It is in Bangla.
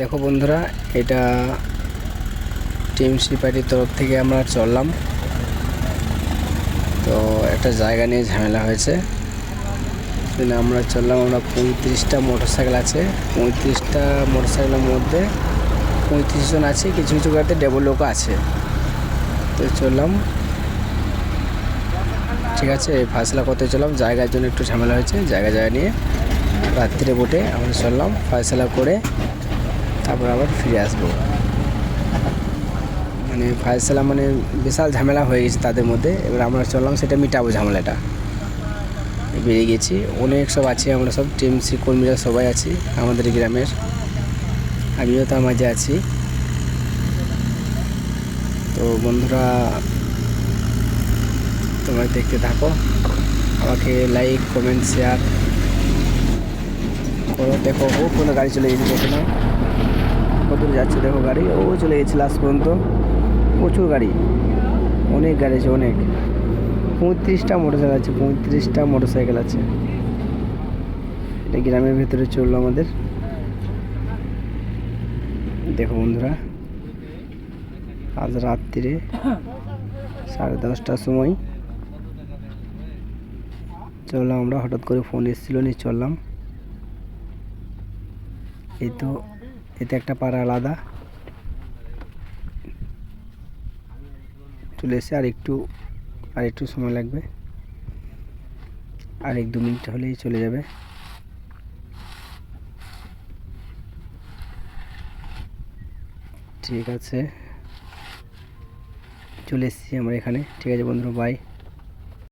দেখো বন্ধুরা, এটা টিম পার্টির তরফ থেকে আমরা চললাম। তো একটা জায়গা নিয়ে ঝামেলা হয়েছে, আমরা চললাম। আমরা 35টা মোটরসাইকেল আছে, 35টা মোটরসাইকেলের মধ্যে 35 জন আছে, কিছু কিছু গাড়িতে ডবল লোক আছে। তো চললাম, ঠিক আছে। ফায়সালা করতে চললাম, জায়গার জন্য একটু ঝামেলা হয়েছে। জায়গা নিয়ে রাত্রিরে বোটে আমরা চললাম, ফায়সালা করে তারপর আবার ফিরে আসবো। মানে ফায়সালা মানে বিশাল ঝামেলা হয়ে গেছে তাদের মধ্যে। এবার আমরা চললাম সেটা মিটাবো, ঝামেলাটা। বেরিয়ে গেছি, অনেক সব আছি, আমরা সব টিএমসি কর্মীরা সবাই আছি আমাদের গ্রামের। আমিও তার মাঝে আছি। তো বন্ধুরা, তোমরা দেখতে থাকো, আমাকে লাইক কমেন্ট শেয়ার করো। দেখো ও কোনো গাড়ি চলে গেছে, দেখো না কত দূর যাচ্ছে। দেখো গাড়ি ও চলে গেছে লাস্ট পর্যন্ত। প্রচুর গাড়ি, অনেক গাড়ি আছে, অনেক। 35টা মোটরসাইকেল আছে, 35টা মোটরসাইকেল আছে। এটা গ্রামের ভেতরে চললো আমাদের। দেখো বন্ধুরা, আজ রাত্রিরে 10:30টার সময় চললাম আমরা। হঠাৎ করে ফোন এসেছিলো, নিয়ে চললাম। এই তো এতে একটা পাড়া আলাদা চলে এসে আর একটু সময় লাগবে, আর 1-2 মিনিট হলেই চলে যাবে। ঠিক আছে, চলে এসেছি আমরা এখানে। ঠিক আছে বন্ধুরা, বাই।